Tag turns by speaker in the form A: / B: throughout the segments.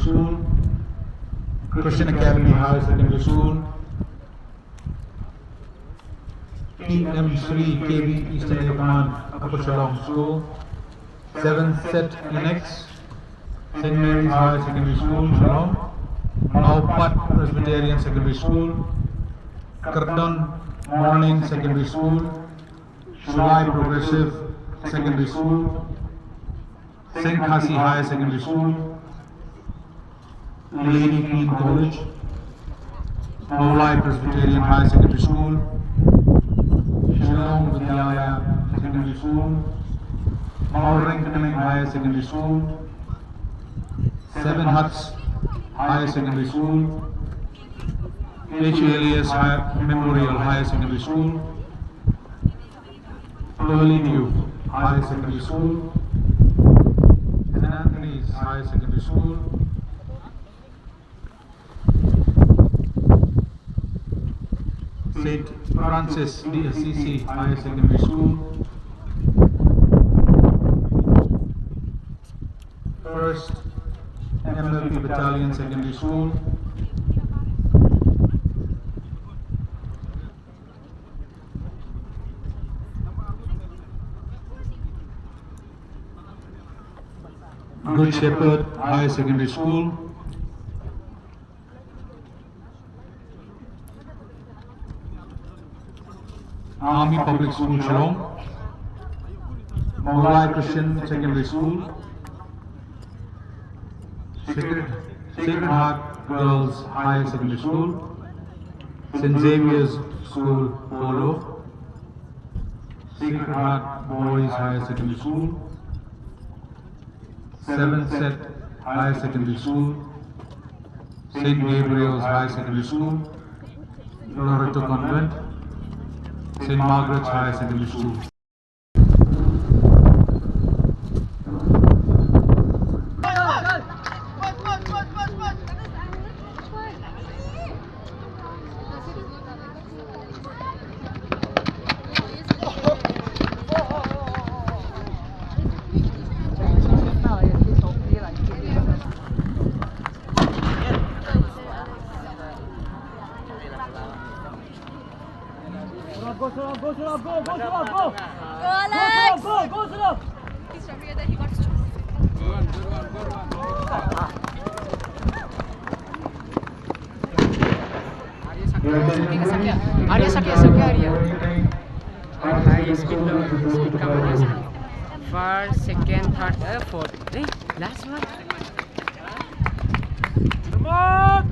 A: School, Christian Academy Higher Secondary School, PM3 KB Eastern Air Command Upper Shillong School, 7th Set Annex, St. Mary's Higher Secondary School, Shillong, Naupat Presbyterian Secondary School, Kardon Morning Secondary School, Shulai Progressive Secondary School, St. Khasi Higher Secondary School, Lady Queen College, Shulai Presbyterian Higher Secondary School, Shillong Vidyalaya Secondary School, Mauring Kanang Higher Secondary School, Seven Huts Higher Secondary School, H. Elias Memorial Higher Secondary School, Pearly Dew Higher Secondary School, St. Anthony's Higher Secondary School, St. Francis DSCC Higher Secondary School, First MLP Battalion Secondary School, Good Shepherd Higher Secondary School, Army Public School Shillong, Molai Christian Secondary School, Sacred Heart Girls Higher Secondary School, St. Xavier's School Polo, Sacred Heart Boys Higher Secondary School, 7th Set Higher Secondary School, St. Gabriel's Higher Secondary School, Loreto Convent, St. Margaret's Higher Secondary School.
B: Arya sakit Arya. High speed come Arya. First, second, third, fourth. Hey, last one. Come on.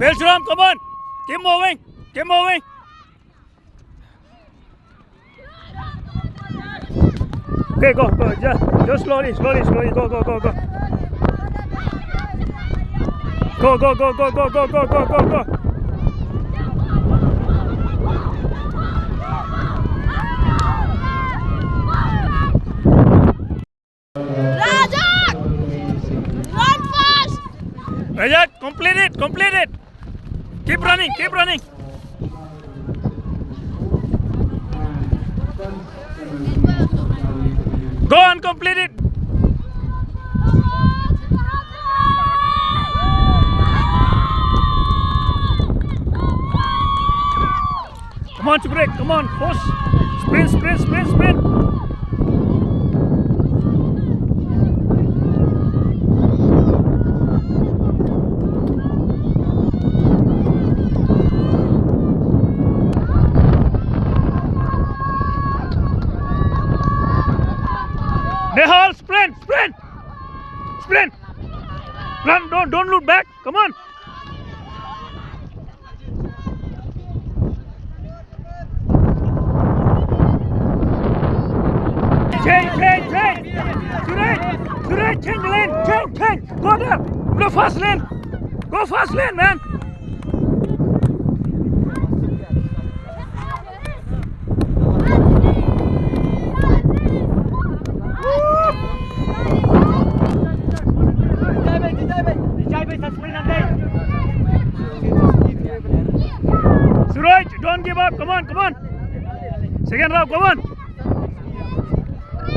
C: Belshram, come on! Keep moving! Keep moving! Okay, go, go. Just slowly, slowly, slowly. Go, go, go, go. Go, go, go, go, go, go, go, go, go, go.
D: Rajat! Run fast!
C: Rajat, complete it, complete it. Keep running, keep running. Go and complete it. Come on, Chubrik, come on, push. Sprint, sprint, sprint, sprint. Nehal, sprint, sprint, sprint. Run, don't look back. Come on. Change. Suraj, change lane, change. Go there. Go fast lane, man. Second round, come on.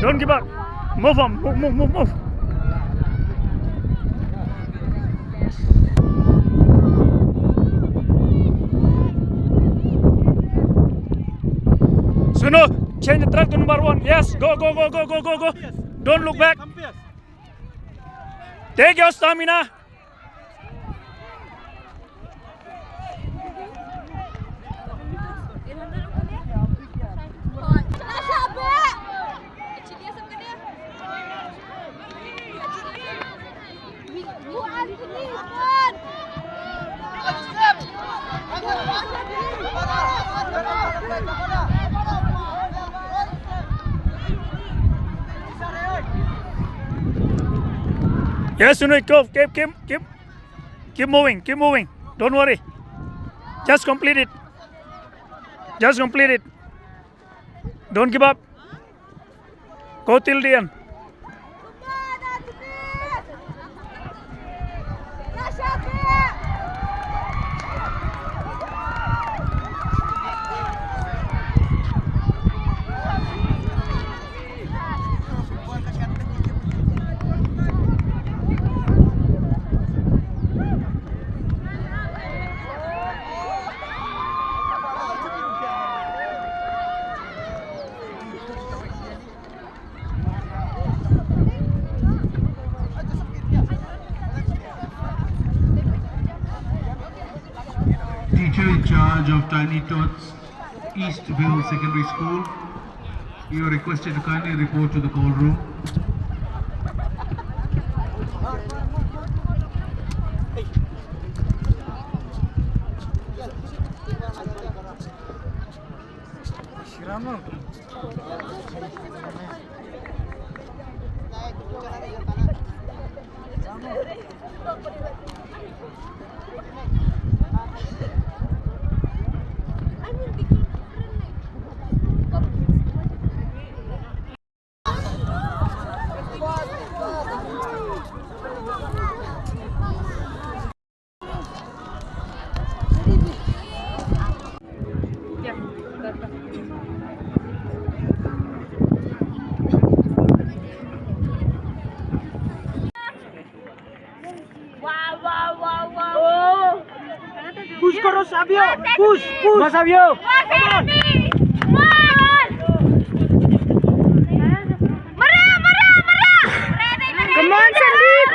C: Don't give up. Move on, move. Suno, change the track to number 1. Yes, go. Don't look back. Take your stamina. Yes, Suno, go. Keep moving. Don't worry. Just complete it. Don't give up. Go till the end.
A: Teacher in charge of Tiny Tots Eastville Secondary School, you are requested to kindly report to the call room.
B: Push karo Sabio. Push. Mas Sabio. Come on, Sandeep.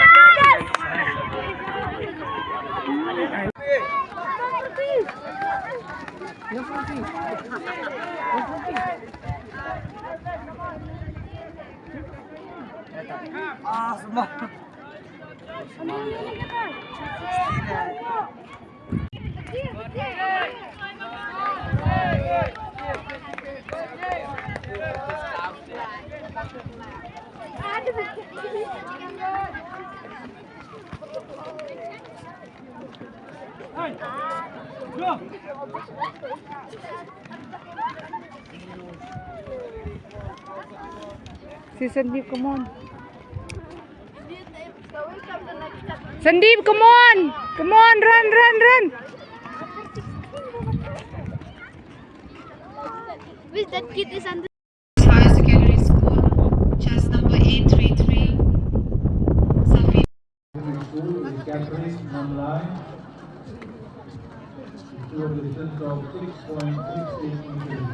B: Si Sandeep, come on. Sandeep, come on. Come on, run.
D: Which that kid is under?
E: Higher Secondary School, chest number 833. Safi.
A: School is Catherine online to a distance of 6.68 meters.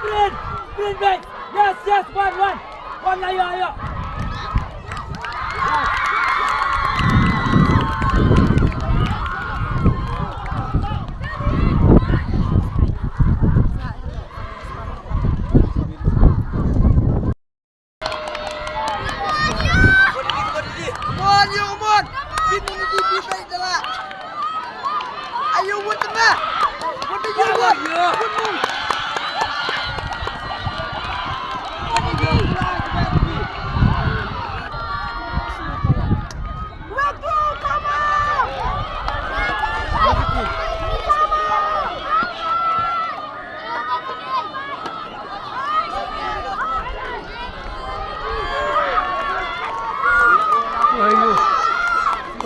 C: sprint! Sprint back! Yes, yes, one. One, ayo.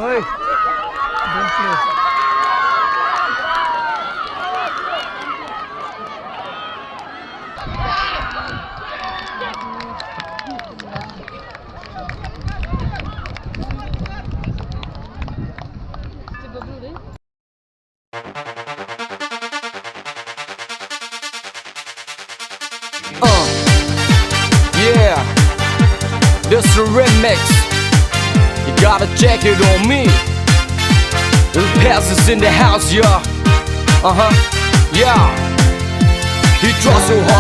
C: Oi, don't play.
F: Yeah, this is a remix. You gotta check it on me. The past is in the house, yeah. Yeah. He tries so hard.